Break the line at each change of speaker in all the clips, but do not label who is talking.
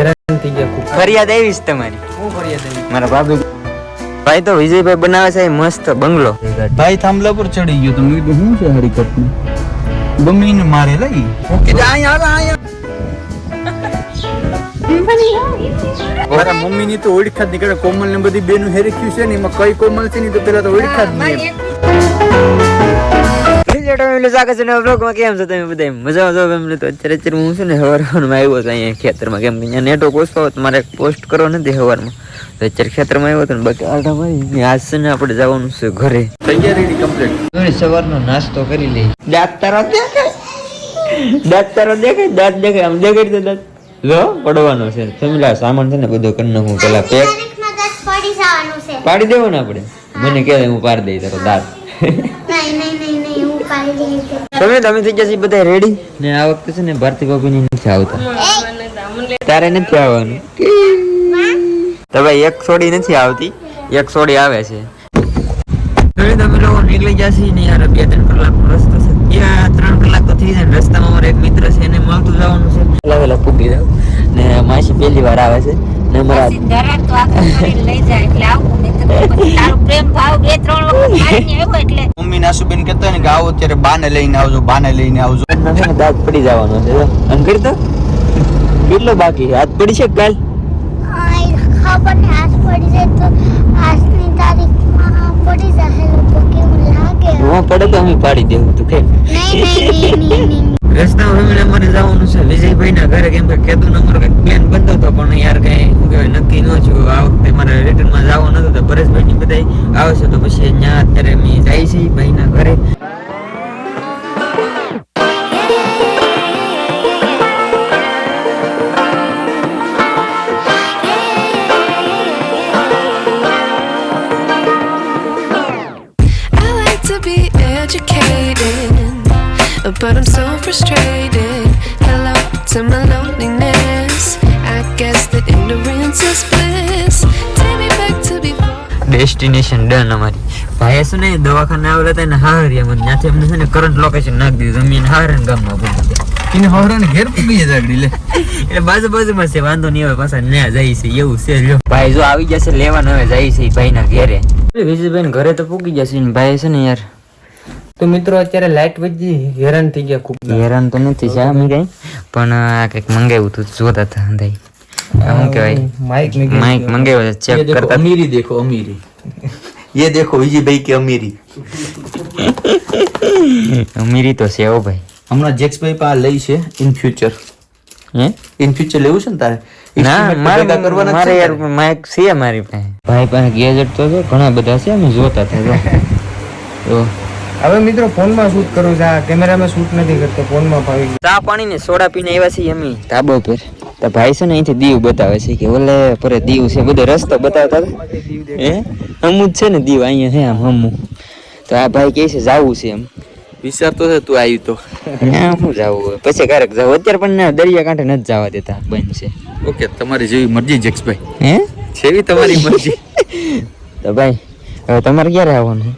હેરાન થઈ ગયા ખૂબ.
ફરિયાદ આવી છે તમારી?
હું ફરિયાદ આવી?
મારા ભાભી ભાઈ તો વિજયભાઈ બનાવે છે મસ્ત બંગલો.
ભાઈ થાંભલા પર ચડી ગયો તો મેં કીધું શું છે હરીકત ગમીને મારે લઈ કે મારા મમ્મી ની તો ઓળખા જ નીકળે. કોમલ ને બધી બેનું હેરખ્યું છે ને એમાં કઈ કોમલ છે ને તો પેલા તો ઓળખા જ નહીં.
કેમ છો તમે બધા? મજા તો અત્યારે હું છે ને હવારમાં આવ્યો હતો અહીંયા ખેતરમાં. કેમ કે અહીંયા નેટવર્ક ઓછો હોત મારે પોસ્ટ કરવો નથી હવારમાં, તો અત્યારે ખેતરમાં આવ્યો હતો ને બાકી આટા મારી આજ છે ને આપણે જવાનું છે ઘરે.
તૈયારી કમ્પ્લીટ.
સવારનો નાસ્તો કરી લઈ. દાંત તારો દેખાય, દાંત દેખાય આમ દેખાય તો દાંત લો પડવાનો છે. ફેમિલા સામાન છે ને બધો કરી નાખું પેલા પેક પાડી દેવો ને આપણે. મને કહે હું પાડી દઈ તારો દાંત. તમે થઈ જશે બધા રેડી ને? આ વખતે છે ને ભારતી ભાભી ની નથી આવતા. તારે નથી આવવાનું તો ભાઈ? એક સોડી નથી આવતી, એક સોડી આવે છે. તમે લોકો નીકળી જશે ને યાર. 2-3 કલાકનો રસ્તો છે. ત્યાં 3 કલાક તો થઈ જાય. રસ્તામાં મારો એક મિત્ર છે એને મળતું જવાનું છે. પેલા પૂગી જાવ ને માસી પહેલી વાર આવે છે ને અમારા
મમ્મી નાસુબેન કહેતા ને કે આવો ત્યારે બાને લઈને આવજો, બાને લઈને આવજો.
દાંત પડી જવાનો છે. અને કરી દો કેટલો બાકી હાથ પડી છે કાલ?
ખબર ને આજ પડી જાય તો આજની તારીખમાં પડી જાય. લોકો કેવું લાગે?
હું પડે તો અમે પાડી દેવું તું કે
નહીં.
રસ્તામાં ફેમિલી અમારે જવાનું છે વિજયભાઈ ના ઘરે. કેમ કે કેદું અમારો કઈક પ્લાન બનતો હતો પણ યાર કઈ નક્કી ન થયું. આ વખતે મારે રિટર્નમાં જવાનું હતું તો પરેશભાઈ ની બધા આવશે તો પછી અહીંયા અત્યારે અમે જાય છે ભાઈ ના ઘરે.
But I'm so frustrated. Hello to my loneliness. I guess that ignorance is bliss. Take me back to before.
Destination done અમારી. ભાઈ છે ને દવાખાને આવેલા હતા ને હાહરિયા મને ત્યાંથી અમને છે ને કરંટ લોકેશન નાખી દીધું. અમે હાહરણ ગામમાં પૂછી ગયા.
એને હવરાને ઘેર પૂગી જાય લે.
એટલે બાજુમાં છે, વાંધો નહીં આવે. પાછા ન્યા જાય છે એવું છે. ભાઈ જો આવી જશે લેવાનું હવે જાય છે ભાઈ ના ઘેરે. વિજયભાઈ ઘરે તો પૂગી જશે ને ભાઈ છે ને યાર.
તો મિત્રો અત્યારે લાઈટ વધી હેરાન થઈ ગયા ખૂબ.
હેરાન તો નથી છે અમે કઈ પણ આ કંઈક મંગાવ્યું હતું જોતા હતા અંધાઈ. શું કહેવાય?
માઇક
મંગાવ્યો છે ચેક કરતા.
અમીરી દેખો અમીરી. ये देखो विजयભાઈ की अमीरी.
અમીરી તો છે ઓ ભાઈ.
હમણાં જેક્સભાઈ પા લઈ છે ઇન ફ્યુચર. ઇન ફ્યુચર લેવું છે ને તારે?
ના મારે યાર માઇક છે મારી પાસે. ભાઈ પાસે ગેજેટ તો છે ઘણા બધા છે અમે જોતા હતા. તો
હવે મિત્રો ફોનમાં શૂટ કરું છું. આ કેમેરામાં શૂટ નથી કરતો, ફોનમાં ફાવી ગયું.
ચા પાણી ને સોડા પીને આવ્યા છીએ અમે ધાબા પર. તો ભાઈ છે ને અહીંથી દીવ બતાવે છે કે ઓલે પરે દીવ છે. બધો રસ્તો બતાવતા હમું જ છે ને દીવ અહીંયા છે આમ હમું. તો આ ભાઈ કહે છે જાવું છે એમ.
વિચાર તો છે તું આવ્યું તો
ના શું જાવું પછી ક્યારેક જાવ. અત્યારે પણ ના દરિયા કાંઠે નથી જવા દેતા, બંધ છે.
ઓકે તમારી જેવી મરજી જેક્સભાઈ.
હે
જેવી તમારી મરજી.
તો ભાઈ હવે તમારે ક્યારે આવવાનું?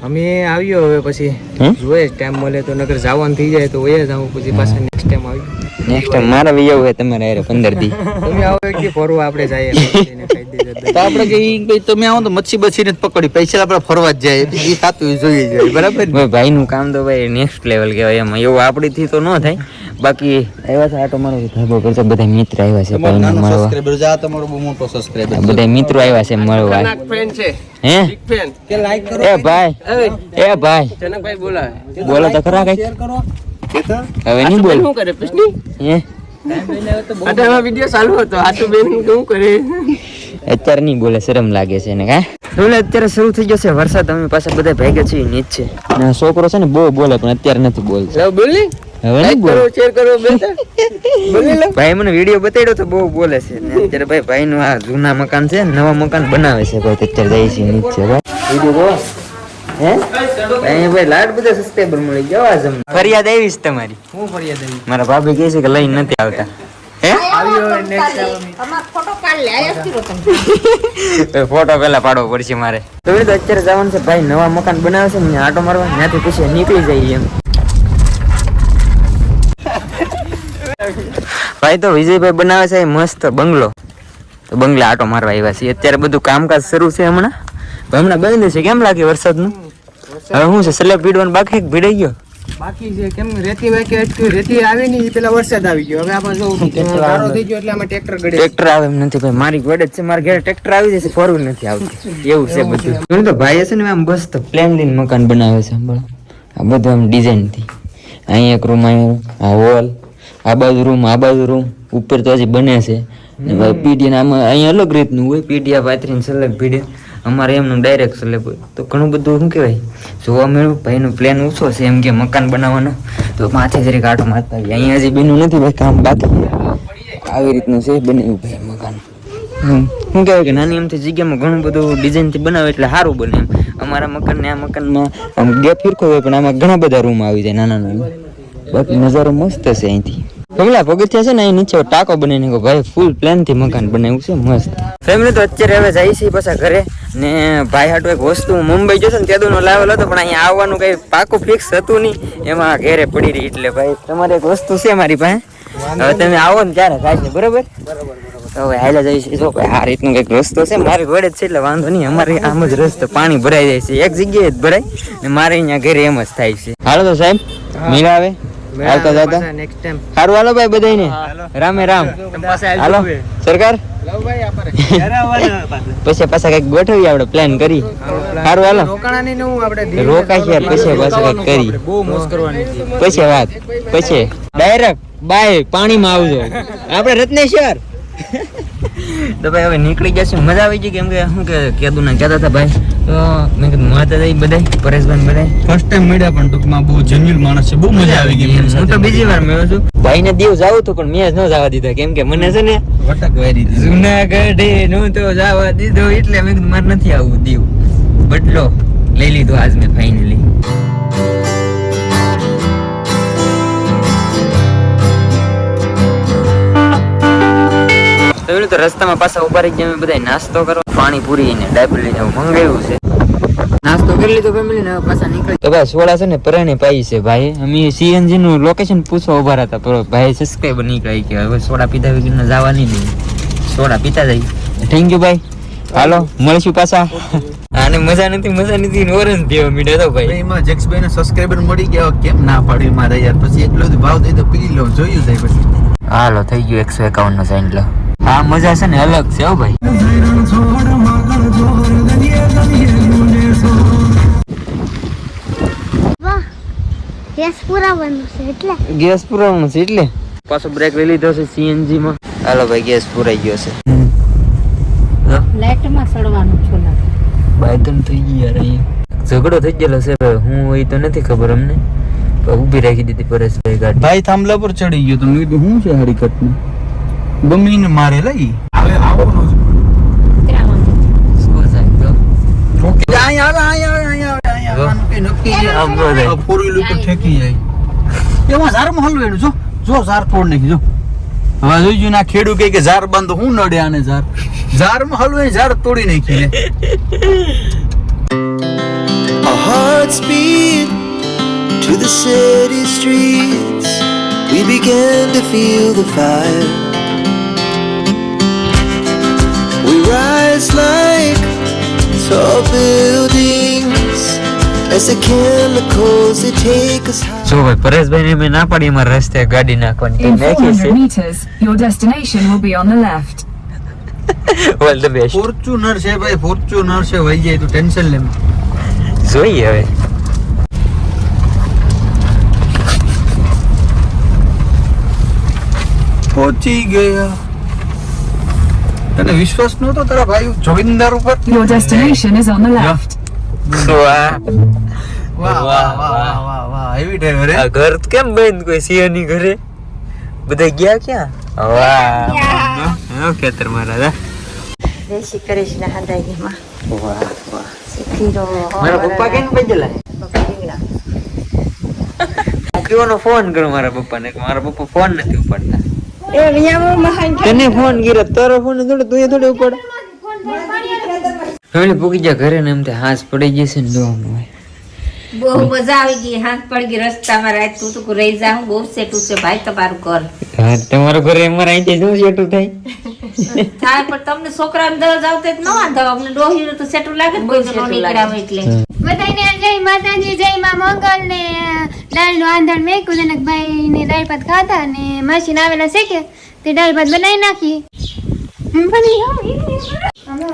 અમે આવ્યો હવે પછી જોઈએ ટાઈમ મળે તો. નગર જવાનું થઈ જાય તો વયા જાવ પછી પાછા નેક્સ્ટ ટાઈમ આવ્યું.
નેક્સ્ટ ટાઈમ મારે બી એવું હોય તમારે હારે 15 દી.
તમે આવો એક દી ફરવા આપણે જઈએ.
તો આપણે કે ભાઈ તમે આવો તો મચ્છી બચીને જ પકડી પૈસા આપણે ફરવા જ જાય. એ થતું જોઈએ જાય બરાબર ને?
ભાઈ નું કામ તો ભાઈ નેક્સ્ટ લેવલ કહેવાય. એમાં એવું આપણીથી તો ન થાય. બાકી આવ્યા છે આટો મારો ધાબો કરતા બધા મિત્ર આવ્યા છે ભાઈને મળવા.
સબસ્ક્રાઇબર જા તમારો બહુ મોટો સબસ્ક્રાઇબર.
બધા મિત્રો આવ્યા છે મળવા. હે
કે લાઈક કરો.
એ ભાઈ
જનકભાઈ બોલા
બોલો તો ખરા કઈ. હવે નહીં બોલ.
શું કરે પ્રશ્ની?
હે
આમાં વિડિયો ચાલુ હતો. આટુ બેન શું કરે?
અત્યારે નહીં બોલે, શરમ લાગે છે ને. કા બોલે અત્યારે શરૂ થઈ જશે વરસાદ. અમે પાછા બધા ભેગા છીએ નીચે. ના છોકરો છે ને બહુ બોલે પણ અત્યારે નથી બોલતો.
બોલી
હવે નહીં બોલે.
શેર કરો બેટા. બોલી લો.
ભાઈ મને વિડીયો બતાડ્યો તો બહુ બોલે છે ને અત્યારે ભાઈ નું આ જૂના મકાન છે નવા મકાન બનાવે છે ભાઈ. અત્યારે જાય છે નીચે ભાઈ વિડીયો જોવા. હે અહીંયા ભાઈ લાડ બધા સબસ્ક્રાઇબર મળી ગયા. આજ ફરિયાદ આવી છે તમારી?
હું ફરિયાદ આવી?
મારા ભાભી કહે છે કે લઈને નથી આવતા. હે
આવ્યો નેક્સ્ટ ટાઈમ અમાર ફોટો કાઢ લે આયા કરો તમે.
ફોટો પેલા પાડવો પડશે મારે. તો અત્યારે જવાનું છે ભાઈ નવા મકાન બનાવે છે ને આટો મારવા. ત્યાંથી પછી નીકળી જઈએ એમ. ભાઈ તો વિજયભાઈ બનાવે છે મસ્ત બંગલો. તો બંગલા આટો મારવા આવ્યા છીએ. અત્યારે બધું કામકાજ શરૂ છે હમણાં બંધ છે. કેમ લાગે વરસાદનું? હવે શું છે સ્લેબ ભીડવાનું બાકી ભીડાઈ ગયો?
બાકી છે કેમ રેતી વાકે અટક્યું, રેતી આવી નહીં પેલા વરસાદ આવી ગયો. હવે આપણે જો ગારો થઈ ગયો એટલે આમાં ટ્રેક્ટર ગળે.
ટ્રેક્ટર આવે એમ નથી ભાઈ, મારી ગોડે જ છે. મારા ઘરે ટ્રેક્ટર આવી જશે, ફોર વ્હીલ નથી આવતી. એવું છે બધું. તો ભાઈ છે ને આમ મસ્ત પ્લેન લઈને મકાન બનાવે છે. આ બધું આમ ડિઝાઇન થી. અહીં એક રૂમ, અહીં આ હોલ, આ બાજુ રૂમ ઉપર તો હજી બને છે. પીડી આમાં અહીંયા અલગ રીતનું હોય. પીડિયા પાથરીને સલગ ભીડે. અમારે એમનું ડાયરેક્ટ સ્લેબ હોય. તો ઘણું બધું શું કહેવાય જોવા મળ્યું. ભાઈનું પ્લાન ઊંચો છે એમ કે મકાન બનાવવાનો. તો માથે જરીક આટો મારતા આવીએ. અહીંયા હજી બન્યું નથી ભાઈ, કામ બાકી. આવી રીતનું છે બનાવ્યું ભાઈ મકાન. શું કહેવાય કે નાની એમથી જગ્યામાં ઘણું બધું ડિઝાઇનથી બનાવે એટલે સારું બને એમ. અમારા મકાન ને આ મકાનમાં આમ ગેપ ફીરકો હોય પણ આમાં ઘણા બધા રૂમ આવી જાય નાના. બાકી નજારો મસ્ત છે અહીંથી. પેલા પગથિયા છે ને અહીં નીચે ટાંકો બનાવીને ભાઈ ફૂલ પ્લાન થી મકાન બનાવ્યું છે મસ્ત. ફેમિલી તો અત્યારે હવે જાય છે પાછા ઘરે. ને ભાઈ હાટુ એક વસ્તુ મુંબઈ જશે ને ત્યાં નો લાવેલો હતો પણ અહીંયા આવવાનું કઈ પાકું ફિક્સ હતું નહીં. એમાં ઘેરે પડી રહી. એટલે ભાઈ તમારે એક વસ્તુ છે મારી પાસે. હવે તમે આવો ને ત્યારે થાય છે બરોબર. હવે હાલા જાય છે. જો આ રીતનું કઈક રસ્તો છે મારી ઘોડે જ છે એટલે વાંધો નહીં. અમારે આમ જ રસ્તો પાણી ભરાઈ જાય છે એક જગ્યાએ જ ભરાય ને મારે અહીંયા ઘરે એમ જ થાય છે. હાલો તો સાહેબ મીરા આવે આવતા જતા
નેક્સ્ટ ટાઈમ
સારું હાલો ભાઈ બધાને રામે રામ. હાલો સરકાર પછી પાછા કઈક ગોઠવી આપણે પ્લાન કરી. સારું હાલો
રોકાણાની ને હું આપણે
રોકાય છે પછી પાછા કઈક કરી
બહુ મોજ કરવાની છે.
પછી વાત પછી ડાયરેક્ટ બાય પાણીમાં આવજો આપણે રત્નેશ્વર. તો ભાઈ હવે નીકળી ગયા છે. મજા આવી ગઈ કેમ કે શું કે કેદુના કહેતા હતા ભાઈ. તો મેં કીધું મળતા જઈ બધા પરેશભાઈ બધા
ફર્સ્ટ ટાઈમ મળ્યા પણ ટૂંકમાં બહુ જેન્યુઅલ માણસ છે. બહુ મજા આવી ગઈ.
હું તો બીજી વાર મળ્યો છું. ભાઈને દીવ જાવું હતું પણ મેં જ ન જવા દીધા કેમ કે મને છે ને
વટક વારી દીધી.
જુનાગઢે નું તો જવા દીધો એટલે મેં કીધું મારે નથી આવવું દીવ. બદલો લઈ લીધો આજ મેં ફાઇનલી. તો રસ્તામાં પાછા ઉભા રહી ગયા બધા નાસ્તો કરવા. પાણીપુરી ને ડાયબલી ને મંગાવ્યું છે. નાસ્તો કરી લીધો ફેમિલી ને પાછા નીકળી. તો ભાઈ સોડા છે ને પરાણે પાઈ છે ભાઈ. અમે સીએનજી નું લોકેશન પૂછવા ઉભા હતા પણ ભાઈ સબસ્ક્રાઈબર નીકળી કે હવે સોડા પીતા વગર જવા નહીં દે. સોડા પીતા જાય. થેન્ક યુ ભાઈ. હાલો મળીશું પાછા. આને મજા નથી ઓરેન્જ દેવા મીડે તો ભાઈ.
એમાં જેક્સભાઈ ને સબસ્ક્રાઇબર મળી ગયા કેમ ના પાડી મારે યાર. પછી એટલો બધો ભાવ દઈ તો પી લો જોયું જાય પછી.
હાલો થઈ ગયું 151 નો સાઈન લો. આ મજા છે ને અલગ છે હો ભાઈ.
વાહ ગેસ પુરાવાનું છે એટલે
ગેસ પુરાવાનું છે એટલે પાછો બ્રેક લઈ લીધો છે સીએનજી માં. હાલો ભાઈ ગેસ પુરાઈ ગયો છે.
લાઈટમાં સડવાનું છું
બાયદન થઈ ગઈ યાર. અહીંયા ઝઘડો થઈ ગયેલો છે. હું હોય તો નથી ખબર અમને. ઊભી રાખી દીધી પરેશભાઈ ગાડી.
ભાઈ થાંભલા પર ચડી ગયો તો મેં કીધું શું છે હરીકત નું ગમીને મારે લઈ. હવે આવવાનું
શું સાહેબ તો
ઓકે અહીંયા આવવાનું કઈ નક્કી છે. આ ફોર વ્હીલ ઉપર ઠેકી જાય એમાં ઝારમાં હલવેનું જો જો ઝાર તોડ નાખી જો. હવે જોઈજો ના ખેડૂ કે ઝાર બાંધો હું નડે આને ઝારમાં હલવે ઝાર તોડી નાખી લે.
Our hearts beat to the city streets. We began to feel the fire. We rise like tall buildings as the chemicals they take us high.
જો ભાઈ પરેશભાઈ ને મેં ના પાડી મારા રસ્તે ગાડી નાખવાની.
In 400 meters, your destination will be on the left.
All the best.
Fortuner છે ભાઈ ફોર્ચ્યુનર છે વહી જાય તો ટેન્શન લે.
જોઈએ હવે.
પહોંચી ગયા. તને વિશ્વાસ નહોતો તારા ભાઈ જોવિંદર ઉપર?
Your destination is on the left.
વાહ
વાહ વાહ વાહ વાહ વાહ એવી ડ્રાઈવર
આ ઘર કેમ બંધ કોઈ સિંહની ઘરે બધા ગયા ક્યાં? વાહ ખેતર મારા
જય શ્રી કૃષ્ણ હદાયમાં
વાહ વાહ.
શીખીરો
મારા પપ્પા કેમ બજેલા પપ્પાનો ફોન કરો મારા પપ્પાને કે મારા પપ્પા ફોન નથી ઉપાડતા.
એ વિયામાં મહાન
તને ફોન કર્યો તારો ફોન થોડો ઉપાડ. ફેમિલી પૂકી જા ઘરે ને એમ તે હાથ પડી જશે ને જોવાનું હોય
બહુ મજા આવી ગઈ હાથ પડી ગઈ રસ્તામાં રાત તું તો રહી જાઉં બહુ સેટું છે ભાઈ તમારું ઘર
હા તમારું ઘરે અમારે અહીંથી શું સેટું થાય
થાય પણ તમને છોકરાને દવા જાવ તો ન વાંધો અમને ડોહી તો સેટું લાગે ને કોઈ નો નીકળ્યા હોય એટલે
બધાને જય માતાજી જય માં મંગલ ને દાળ નું આંધણ મેકું જનકભાઈ ને દાળ ભાત ખાધા ને મશીન આવેલા છે કે તે દાળ ભાત બનાવી નાખી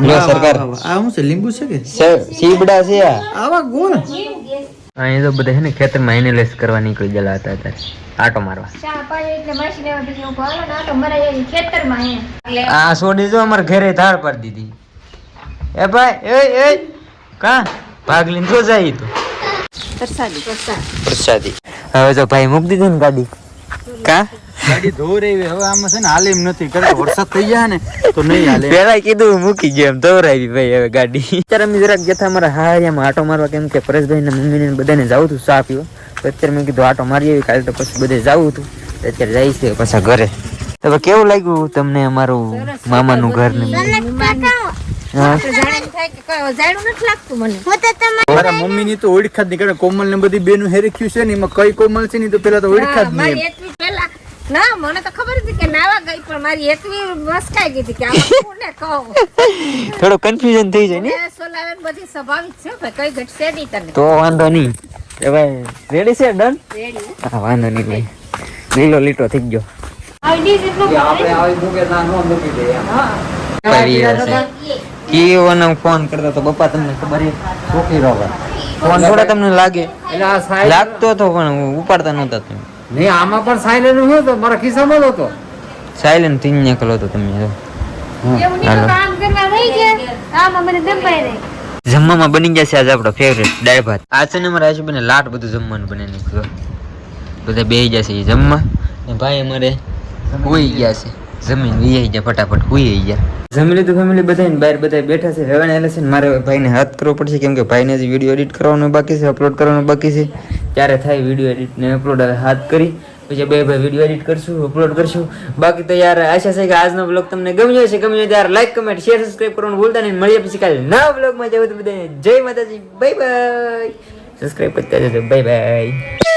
લો સરકાર
આ શું છે લીંબુ છે કે
સીબડા છે આ
આવા ગોળ
અહીં તો બધા છે ને ખેતરમાં એનાલિસ કરવા નીકળી ગયેલા હતા અત્યારે આટો મારવા
ચા પાણી એટલે મશીન આવે પછી હું કહું ના તો મરા જાય ખેતરમાં હે
આ સોડી જો અમારે ઘરે ધાર પાડી દીધી એ ભાઈ એ કા ભાગ લઈને જો જાય તો પ્રસાદી હવે તો ભાઈ મૂકી દીધી ને ગાડી કા
ગાડી ધોઈ રહી હવે આમાં છે ને હાલે એમ નથી કરે વરસાદ થઈ જાય ને તો નહીં હાલે
પેલા કીધું મૂકી ગયો એમ દોરાવી ભાઈ હવે ગાડી અત્યારે અમે જરાક જતા અમારા હારિયામાં આટો મારવા કેમ કે પરેશભાઈ ને મમ્મી ને બધાને જાવું હતું ચા પીવા તો અત્યારે મેં કીધું આટો મારી આવી કાલે તો પછી બધે જાવું હતું અત્યારે જાય છે પાછા ઘરે હવે કેવું લાગ્યું તમને અમારું મામાનું ઘર ને
મારા મમ્મી ની તો ઓળખા જ નહીં કરે કોમલ ને બધી બેનું હેરખ્યું છે ને એમાં કઈ કોમલ છે ને તો પેલા તો ઓળખા જ નહીં
ના મને તો ખબર હતી કે નાવા ગઈ પણ મારી એકવી મસ્કાઈ ગઈ હતી કે આ કોને કહું
થોડો કન્ફ્યુઝન થઈ જાય ને
સોલાવેન બધી સ્વાભાવિક છે ભાઈ કઈ ઘટશે નહીં તને
તો વાંધો નહીં એ ભાઈ રેડી છે ડન હા વાંધો નહીં ભાઈ લીલો લીટો થઈ ગયો કીઓનો ફોન કરતો તો બપ્પા તમને ખબર છે છોકરી રોવા ફોન થોડા તમને લાગે લાગતો હતો પણ ઉપાડતા નહોતા તમે
નહીં આમાં પણ સાયલેન્ટ હતો મારા ખિસ્સામાં જ હતો
સાયલેન્ટ થી નીકળો તો તમે
એવું નહીં તો કામ કરવા રહી ગયા આમાં મને દબાઈ રહી
જમવામાં બની ગયા છે આજે આપણો ફેવરેટ દાળ ભાત આ છે ને અમારા આજુબાજુ લાટ બધું જમવાનું બને નીકળ્યો બધા બેસી ગયા છે જમવા ને ભાઈ અમારે હુઈ ગયા છે જમીન વી ગયા ફટાફટ હુઈ ગયા જમી લીધું ફેમિલી બધા બહાર બધા બેઠા છે હવે એટલે છે ને મારે ભાઈને હાથ કરવો પડશે કેમ કે ભાઈને હજી વિડીયો એડિટ કરવાનો બાકી છે અપલોડ કરવાનો બાકી છે ત્યારે થાય વિડીયો એડિટ ને અપલોડ હાથ કરી પછી બે ભાઈ વિડીયો એડિટ કરશું અપલોડ કરશું બાકી તો યાર આશા છે કે આજનો બ્લોગ તમને ગમ્યો હશે ગમ્યો ત્યારે લાઈક કમેન્ટ શેર સબસ્ક્રાઇબ કરવાનું ભૂલતા નહીં મળીએ પછી કાલે નવા બ્લોગમાં જવું તો બધાને જય માતાજી બાય બાય સબસ્ક્રાઇબ કરતા જજો બાય બાય